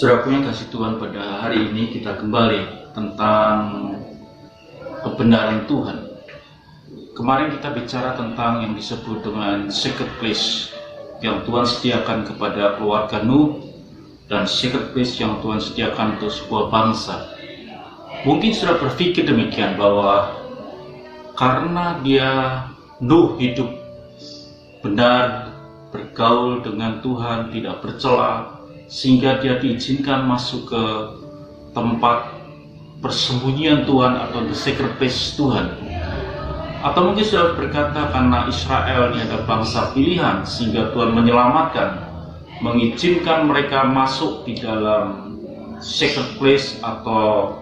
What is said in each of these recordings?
Saudaraku yang kasih Tuhan, pada hari ini kita kembali tentang kebenaran Tuhan. Kemarin kita bicara tentang yang disebut dengan secret place yang Tuhan sediakan kepada keluarga Nuh, dan secret place yang Tuhan sediakan untuk sebuah bangsa. Mungkin sudah berpikir demikian, bahwa karena Nuh hidup benar, bergaul dengan Tuhan, tidak bercela, sehingga dia diizinkan masuk ke tempat persembunyian Tuhan atau the secret place Tuhan. Atau mungkin sudah berkata karena Israel ini adalah bangsa pilihan, sehingga Tuhan menyelamatkan, mengizinkan mereka masuk di dalam secret place atau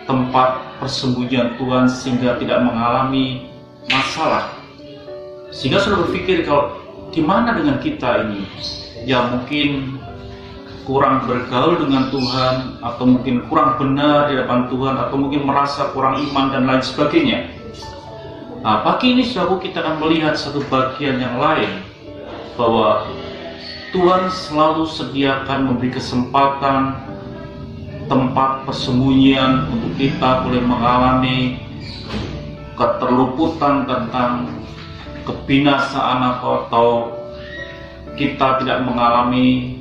tempat persembunyian Tuhan sehingga tidak mengalami masalah. Sehingga sudah berpikir, kalau gimana dengan kita ini yang mungkin kurang bergaul dengan Tuhan, atau mungkin kurang benar di hadapan Tuhan, atau mungkin merasa kurang iman dan lain sebagainya. Nah, pagi ini saudaraku, kita akan melihat satu bagian yang lain, bahwa Tuhan selalu sediakan memberi kesempatan tempat persembunyian untuk kita boleh mengalami keterluputan tentang kebinasaan, atau kita tidak mengalami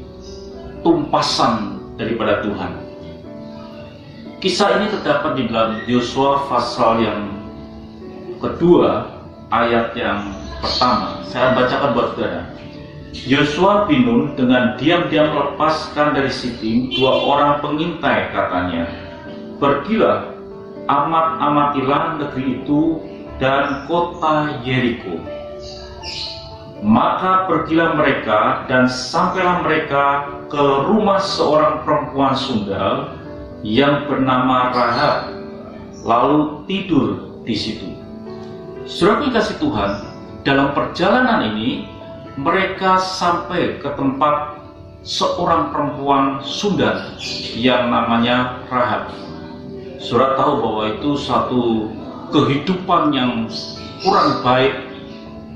tumpasan daripada Tuhan. Kisah ini terdapat di dalam Yosua pasal yang kedua, ayat yang pertama. Saya bacakan buat saudara. Yosua bin Nun dengan diam-diam melepaskan dari Sitim 2 orang pengintai, katanya, "Pergilah, amatilah negeri itu dan kota Yeriko." Maka pergilah mereka dan sampailah mereka ke rumah seorang perempuan sundal yang bernama Rahab, lalu tidur di situ. Saudara kasih Tuhan, dalam perjalanan ini mereka sampai ke tempat seorang perempuan sundal yang namanya Rahab. Saudara tahu bahwa itu satu kehidupan yang kurang baik,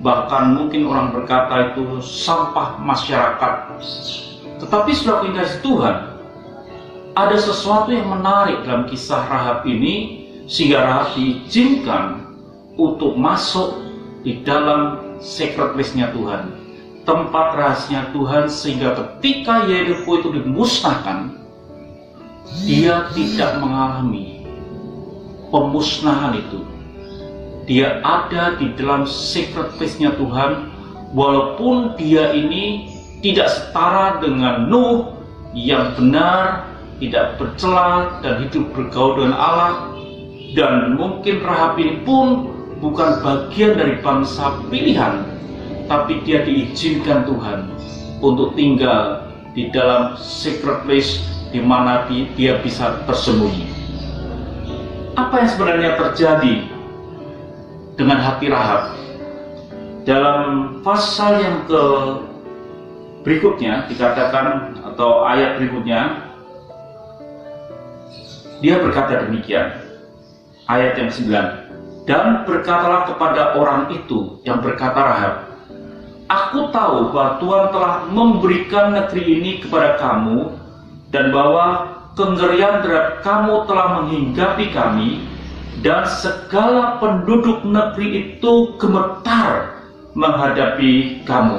bahkan mungkin orang berkata itu sampah masyarakat. Tetapi saudara kasih Tuhan, ada sesuatu yang menarik dalam kisah Rahab ini, sehingga Rahab diizinkan untuk masuk di dalam secret place-nya Tuhan, tempat rahasia Tuhan, sehingga ketika Yeriko itu dimusnahkan, dia tidak mengalami pemusnahan itu. Dia ada di dalam secret place-nya Tuhan, walaupun dia ini tidak setara dengan Nuh yang benar, tidak bercela dan hidup bergaul dengan Allah. Dan mungkin Rahab ini pun bukan bagian dari bangsa pilihan, tapi dia diizinkan Tuhan untuk tinggal di dalam secret place di mana dia bisa bersembunyi. Apa yang sebenarnya terjadi dengan hati Rahab? Dalam pasal yang berikutnya dikatakan, atau ayat berikutnya, dia berkata demikian, ayat yang 9, "Dan berkatalah kepada orang itu," yang berkata Rahab, "Aku tahu bahwa Tuhan telah memberikan negeri ini kepada kamu, dan bahwa kengerian terhadap kamu telah menghinggapi kami, dan segala penduduk negeri itu gemetar menghadapi kamu.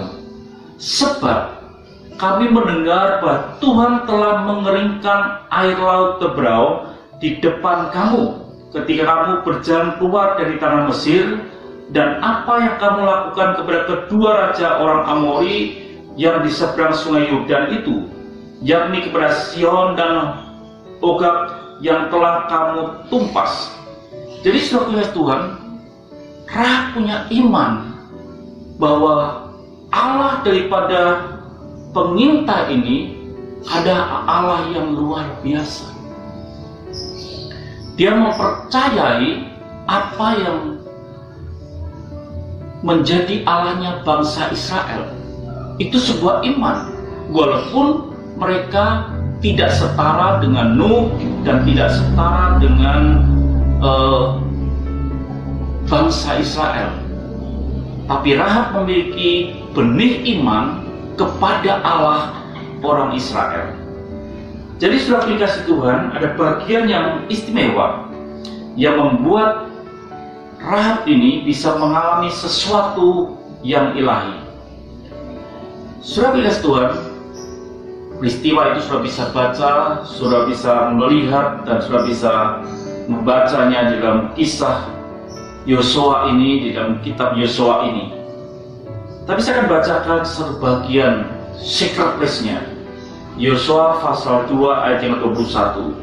Sebab kami mendengar bahwa Tuhan telah mengeringkan air laut Tebrau di depan kamu ketika kamu berjalan keluar dari tanah Mesir, dan apa yang kamu lakukan kepada kedua raja orang Amori yang di seberang sungai Yordan itu, yakni kepada Sihon dan Ogak yang telah kamu tumpas." Jadi saudara Tuhan, Rahab punya iman bahwa Allah daripada pengintai ini ada Allah yang luar biasa. Dia mempercayai apa yang menjadi Allahnya bangsa Israel. Itu sebuah iman, walaupun mereka tidak setara dengan Nuh dan tidak setara dengan bangsa Israel. Tapi Rahab memiliki benih iman kepada Allah orang Israel. Jadi saudara dikasih Tuhan, ada bagian yang istimewa yang membuat Rahab ini bisa mengalami sesuatu yang ilahi. Saudara dikasih Tuhan, peristiwa itu sudah bisa baca, sudah bisa melihat, dan sudah bisa membacanya di dalam kisah Yosua ini, di dalam kitab Yosua ini. Tapi saya akan bacakan satu bagian secret place-nya. Yosua pasal 2 ayat yang 21.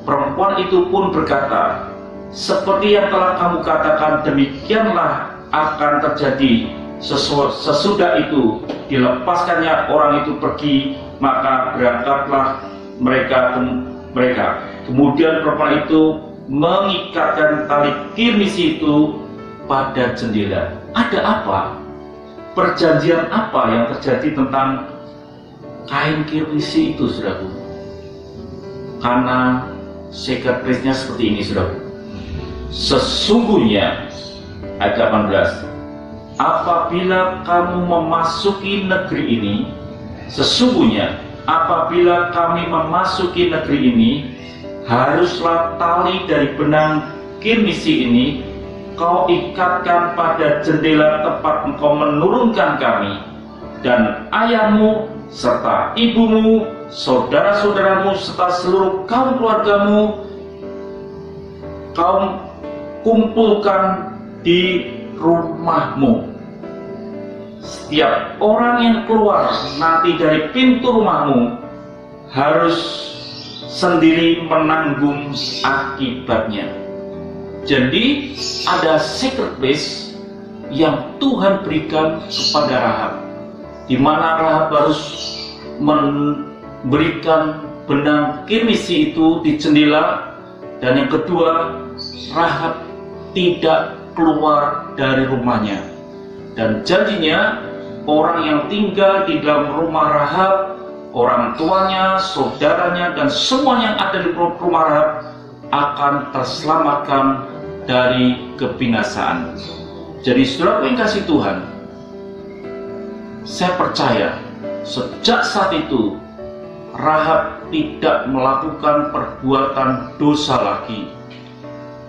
Perempuan itu pun berkata, seperti yang telah kamu katakan, demikianlah akan terjadi. Sesudah itu dilepaskannya orang itu pergi, maka berangkatlah mereka. Kemudian perempuan itu mengikatkan tali kirmisi itu pada jendela. Ada apa? Perjanjian apa yang terjadi tentang kain kirmisi itu, saudaraku? Karena secret place-nya seperti ini, saudaraku. Sesungguhnya, ayat 18, apabila kamu memasuki negeri ini, sesungguhnya apabila kami memasuki negeri ini, haruslah tali dari benang kirmisi ini kau ikatkan pada jendela tempat engkau menurunkan kami, dan ayahmu serta ibumu, saudara-saudaramu serta seluruh kaum keluargamu kau kumpulkan di rumahmu. Setiap orang yang keluar nanti dari pintu rumahmu harus sendiri menanggung akibatnya. Jadi ada secret place yang Tuhan berikan kepada Rahab, di mana Rahab harus memberikan benang kirmisi itu di jendela, dan yang kedua, Rahab tidak keluar dari rumahnya. Dan janjinya orang yang tinggal di dalam rumah Rahab, orang tuanya, saudaranya, dan semua yang ada di rumah Rahab akan terselamatkan dari kebinasaan. Jadi saudara yang kasih Tuhan, saya percaya sejak saat itu Rahab tidak melakukan perbuatan dosa lagi.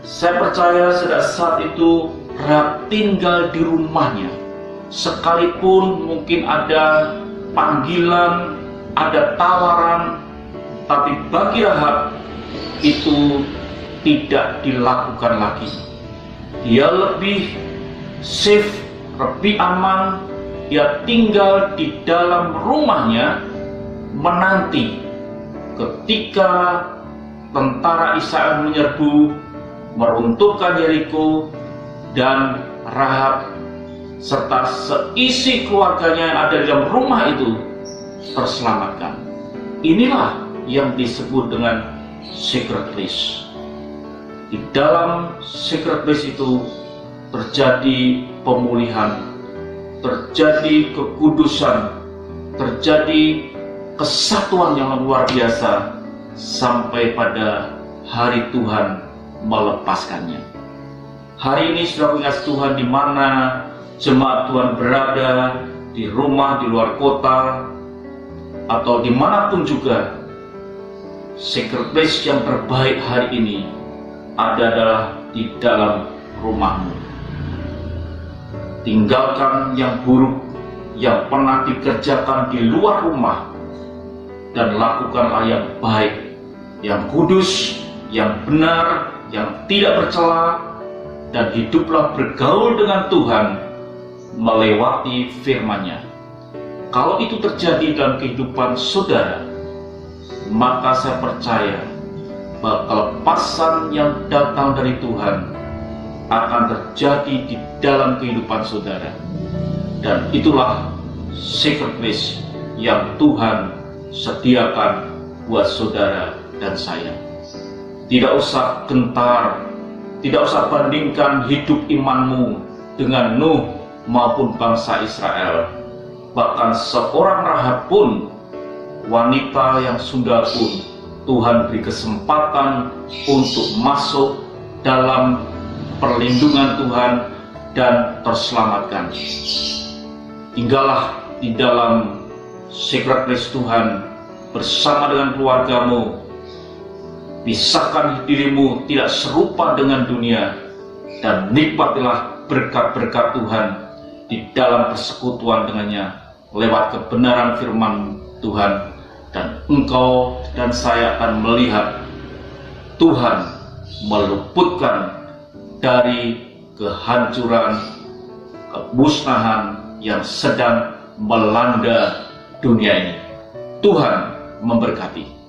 Saya percaya sejak saat itu Rahab tinggal di rumahnya, sekalipun mungkin ada panggilan, ada tawaran, tapi bagi Rahab itu tidak dilakukan lagi. Dia lebih safe, lebih aman. Dia tinggal di dalam rumahnya, menanti ketika tentara Israel menyerbu, meruntuhkan Yeriko, dan Rahab serta seisi keluarganya yang ada di dalam rumah itu terselamatkan. Inilah yang disebut dengan secret place. Di dalam secret place itu terjadi pemulihan, terjadi kekudusan, terjadi kesatuan yang luar biasa sampai pada hari Tuhan melepaskannya. Hari ini sudah ingat Tuhan, di mana jemaat Tuhan berada, di rumah, di luar kota, atau dimanapun juga, secret place yang terbaik hari ini adalah di dalam rumahmu. Tinggalkan yang buruk yang pernah dikerjakan di luar rumah, dan lakukanlah yang baik, yang kudus, yang benar, yang tidak bercela, dan hiduplah bergaul dengan Tuhan melewati firman-Nya. Kalau itu terjadi dalam kehidupan saudara, maka saya percaya bahwa kelepasan yang datang dari Tuhan akan terjadi di dalam kehidupan saudara. Dan itulah secret place yang Tuhan sediakan buat saudara dan saya. Tidak usah gentar, tidak usah bandingkan hidup imanmu dengan Nuh maupun bangsa Israel. Bahkan seorang Rahab pun, wanita yang sundal pun, Tuhan beri kesempatan untuk masuk dalam perlindungan Tuhan dan terselamatkan. Tinggallah di dalam secret place Tuhan, bersama dengan keluargamu. Pisahkan dirimu tidak serupa dengan dunia, dan nikmatilah berkat-berkat Tuhan di dalam persekutuan dengannya lewat kebenaran firman Tuhan. Dan engkau dan saya akan melihat Tuhan meluputkan dari kehancuran, kemusnahan yang sedang melanda dunia ini. Tuhan memberkati.